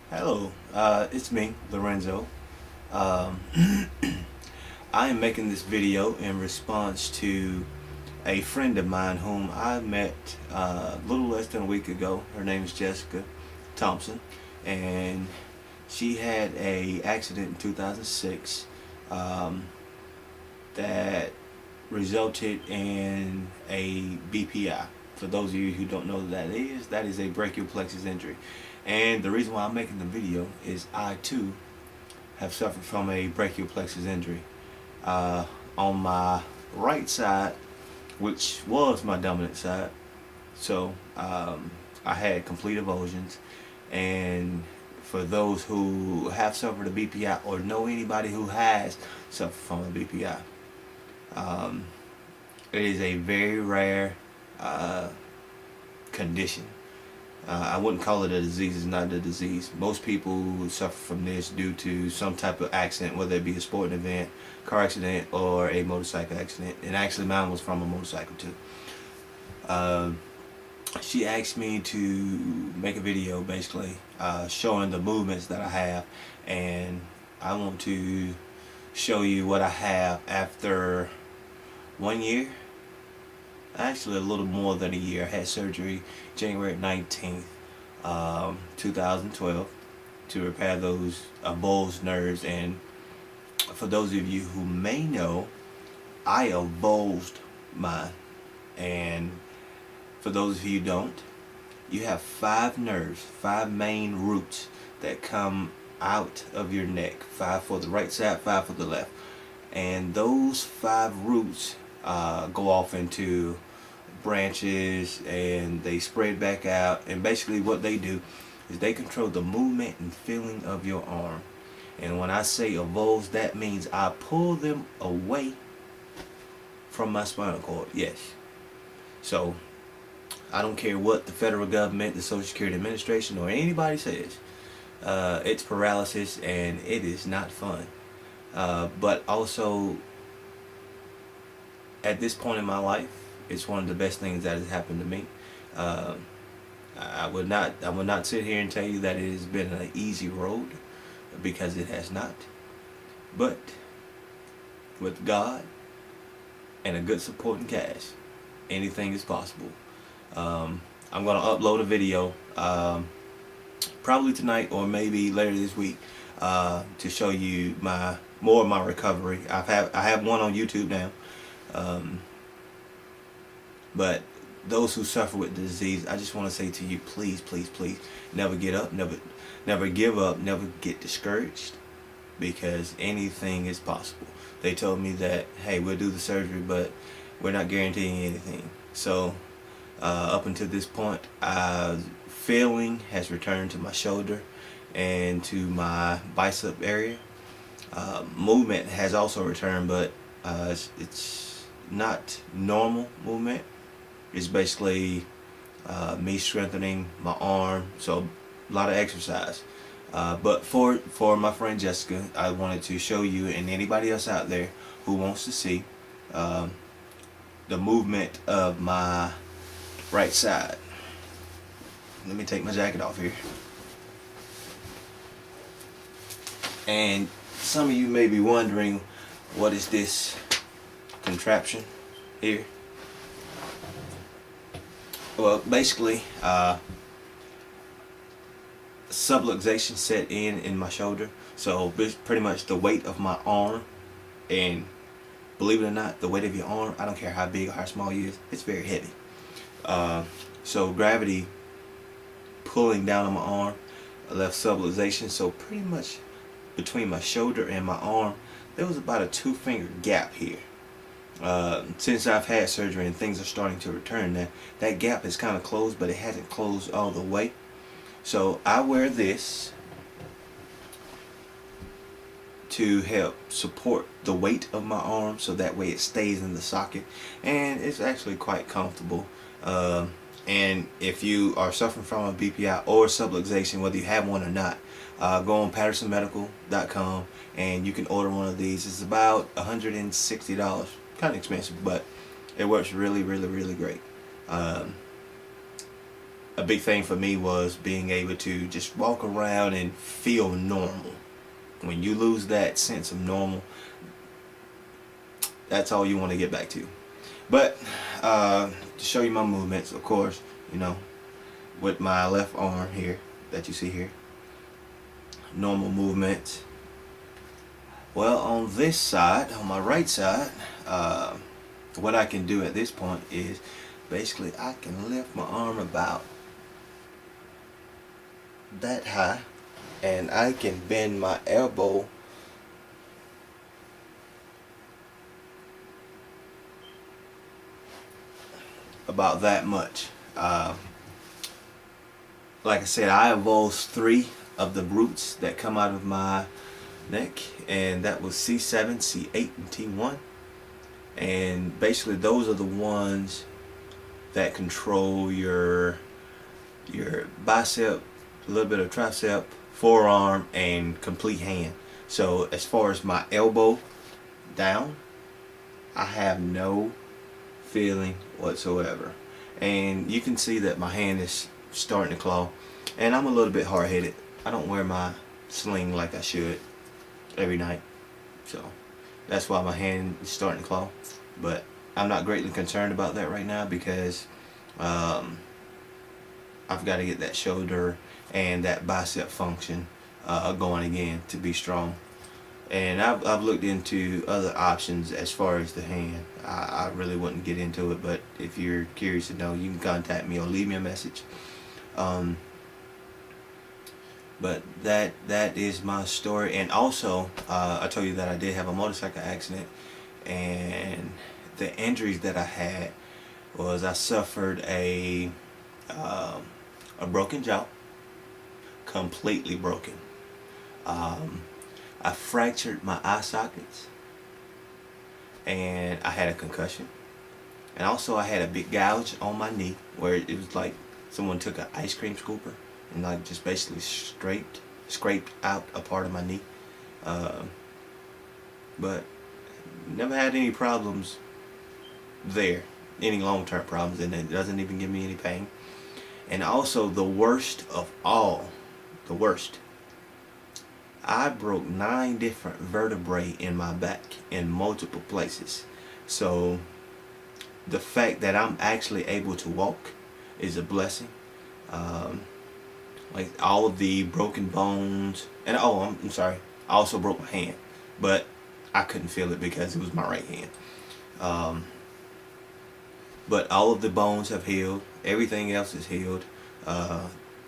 Hello, it's me, Lorenzo. Um, I am making this video in response to a friend of mine whom I met a little less than a week ago. Her name is Jessica Thopson, and she had a accident in 2006 um, that resulted in a BPI. For those of you who don't know what that is a brachial plexus injury. And the reason why I'm making the video is I too have suffered from a brachial plexus injury. On my right side, which was my dominant side, so I had complete avulsions. And for those who have suffered a BPI or know anybody who has suffered from a BPI, um, it is a very rare uh, condition. I wouldn't call it a disease. It's not a disease. Most people suffer from this due to some type of accident, whether it be a sporting event, car accident, or a motorcycle accident. And actually mine was from a motorcycle too. Uh, she asked me to make a video basically showing the movements that I have, and I want to show you what I have after 1 year. Actually a little more than a year. I had surgery January 19th, 2012 to repair those bulged nerves. And for those of you who may know, I avulsed mine. And for those of you who don't, you have 5 nerves, 5 main roots that come out of your neck. 5 for the right side, 5 for the left. And those 5 roots go off into branches, and they spread back out. And basically what they do is they control the movement and feeling of your arm. And when I say avulse, that means I pull them away from my spinal cord. Yes. So I don't care what the federal government, the Social Security Administration, or anybody says. It's paralysis, and it is not fun. But also, at this point in my life, it's one of the best things that has happened to me. I would not sit here and tell you that it has been an easy road, because it has not. But with God and a good supporting cast, anything is possible. I'm going to upload a video probably tonight or maybe later this week to show you more of my recovery. I have one on YouTube now. But those who suffer with the disease, I just want to say to you, please, please, please, never get up, never give up, never get discouraged, because anything is possible. They told me that, hey, we'll do the surgery, but we're not guaranteeing anything. So up until this point, feeling has returned to my shoulder and to my bicep area. Movement has also returned, but it's not normal movement. It's basically me strengthening my arm, so a lot of exercise. But for my friend Jessica, I wanted to show you and anybody else out there who wants to see the movement of my right side. Let me take my jacket off here. And some of you may be wondering, what is this contraption here? Well, basically, subluxation set in my shoulder. So pretty much the weight of my arm, and believe it or not, the weight of your arm, I don't care how big or how small you is, it's very heavy. So gravity pulling down on my arm left subluxation. So pretty much between my shoulder and my arm, there was about a 2-finger gap here. Since I've had surgery and things are starting to return, that gap is kind of closed, but it hasn't closed all the way. So I wear this to help support the weight of my arm, so that way it stays in the socket, and it's actually quite comfortable. And if you are suffering from a BPI or subluxation, whether you have one or not, go on pattersonmedical.com and you can order one of these. It's about $160. Kind of expensive, but it works really, really, really great. a big thing for me was being able to just walk around and feel normal. When you lose that sense of normal, that's all you want to get back to. But to show you my movements, of course, you know, with my left arm here that you see here, normal movements. Well, on this side, on my right side, what I can do at this point is basically I can lift my arm about that high, and I can bend my elbow about that much. Like I said, I evolved 3 of the roots that come out of my neck, and that was C7, C8, and T1. And basically those are the ones that control your bicep, a little bit of tricep, forearm, and complete hand. So as far as my elbow down, I have no feeling whatsoever. And you can see that my hand is starting to claw, and I'm a little bit hard-headed. I don't wear my sling like I should every night, so that's why my hand is starting to claw. But I'm not greatly concerned about that right now, because I've got to get that shoulder and that bicep function going again to be strong. And I've looked into other options as far as the hand. I really wouldn't get into it, but if you're curious to know, you can contact me or leave me a message. But that is my story. And also, I told you that I did have a motorcycle accident, and the injuries that I had was I suffered a broken jaw, completely broken. I fractured my eye sockets, and I had a concussion. And also I had a big gouge on my knee where it was like someone took an ice cream scooper and like just basically scraped out a part of my knee. But never had any problems there, any long-term problems, and it doesn't even give me any pain. And also the worst of all, the worst, I broke 9 different vertebrae in my back in multiple places. So the fact that I'm actually able to walk is a blessing. Like all of the broken bones, and I'm sorry, I also broke my hand, but I couldn't feel it because it was my right hand. But all of the bones have healed. Everything else is healed.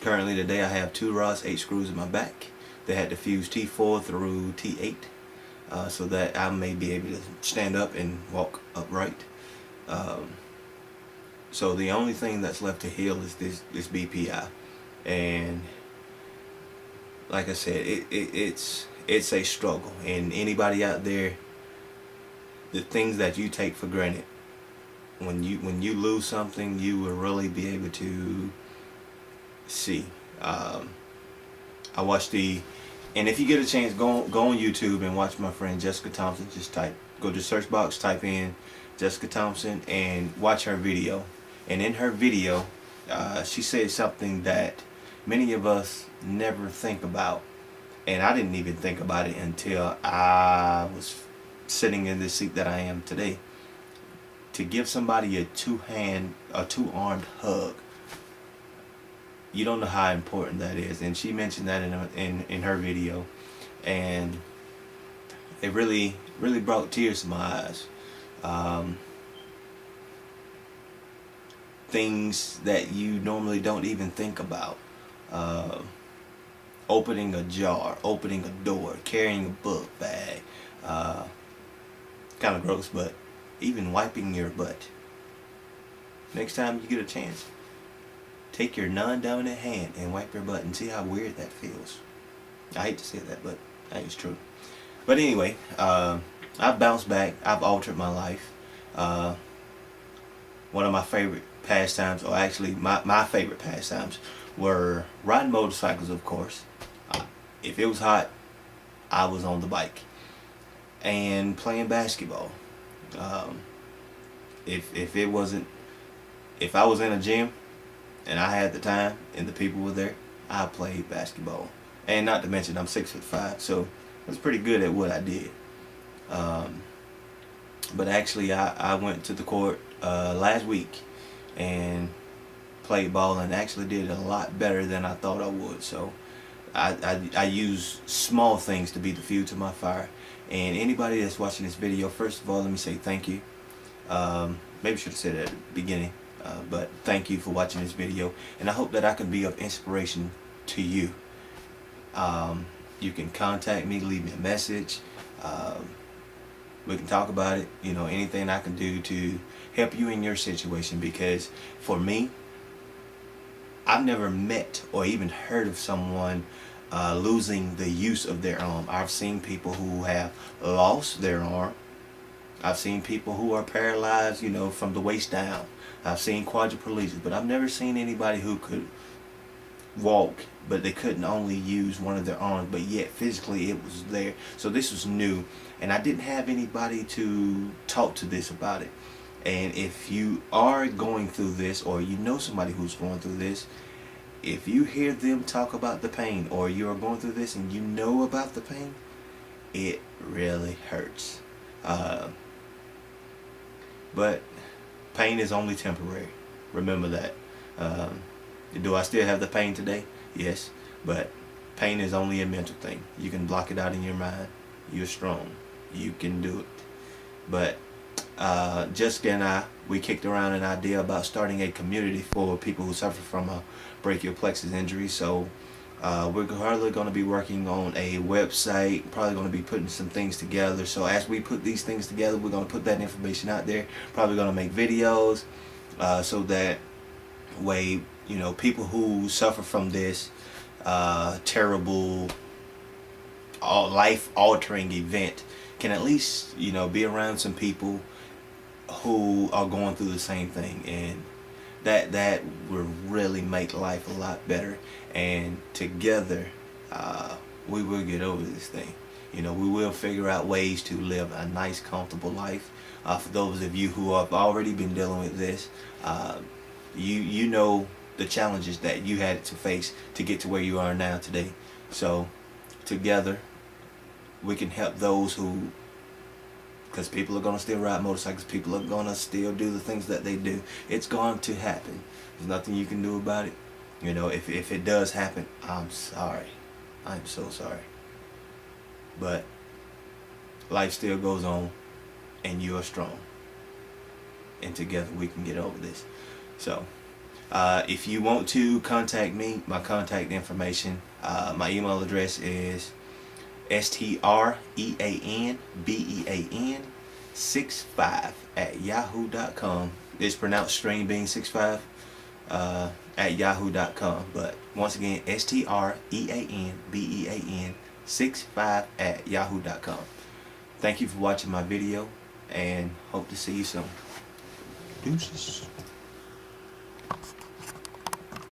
Currently today I have 2 rods, 8 screws in my back. They had to fuse T4 through T8 so that I may be able to stand up and walk upright. So the only thing that's left to heal is this BPI. And like I said, it's a struggle. And anybody out there, the things that you take for granted, when you lose something, you will really be able to see. I watched and if you get a chance, go on YouTube and watch my friend Jessica Thopson. Just go to search box, type in Jessica Thopson, and watch her video. And in her video, she said something that many of us never think about, and I didn't even think about it until I was sitting in this seat that I am today. To give somebody a two-armed hug, you don't know how important that is. And she mentioned that in her video, and it really brought tears to my eyes. Things that you normally don't even think about. Opening a jar, opening a door, carrying a book bag. Kind of gross, but even wiping your butt. Next time you get a chance, take your non-dominant hand and wipe your butt and see how weird that feels. I hate to say that, but that is true. But anyway, I've bounced back. I've altered my life. One of my favorite pastimes, or actually my favorite pastimes, were riding motorcycles, of course. If it was hot, I was on the bike. And playing basketball. If I was in a gym, and I had the time and the people were there, I played basketball. And not to mention I'm 6'5", so I was pretty good at what I did. But actually I went to the court last week and played ball and actually did a lot better than I thought I would. So I use small things to be the fuel to my fire. And anybody that's watching this video, first of all, let me say thank you. Maybe I should have said it at the beginning, but thank you for watching this video, and I hope that I can be of inspiration to you. You can contact me, leave me a message. We can talk about it. You know, anything I can do to help you in your situation, because for me, I've never met or even heard of someone losing the use of their arm. I've seen people who have lost their arm. I've seen people who are paralyzed, you know, from the waist down. I've seen quadriplegics, but I've never seen anybody who could walk, but they couldn't only use one of their arms, but yet physically it was there. So this was new, and I didn't have anybody to talk to this about it. And if you are going through this, or you know somebody who's going through this, if you hear them talk about the pain, or you are going through this and you know about the pain, it really hurts. But pain is only temporary. Remember that. Do I still have the pain today? Yes. But pain is only a mental thing. You can block it out in your mind. You're strong. You can do it. But Jessica and I, we kicked around an idea about starting a community for people who suffer from a brachial plexus injury. So we're probably going to be working on a website, probably going to be putting some things together. So as we put these things together, we're going to put that information out there, probably going to make videos, so that way, you know, people who suffer from this terrible life-altering event can at least, you know, be around some people who are going through the same thing, and that will really make life a lot better. And together we will get over this thing. You know, we will figure out ways to live a nice, comfortable life. For those of you who have already been dealing with this, you know the challenges that you had to face to get to where you are now today. So together we can help those who, because people are going to still ride motorcycles, people are going to still do the things that they do. It's going to happen. There's nothing you can do about it. You know, if it does happen, I'm sorry. I'm so sorry. But life still goes on, and you are strong. And together we can get over this. So if you want to contact me, my contact information, my email address is streanbean65@yahoo.com. It's pronounced streanbean65 at yahoo.com. But once again, streanbean65@yahoo.com. Thank you for watching my video, and hope to see you soon. Deuces.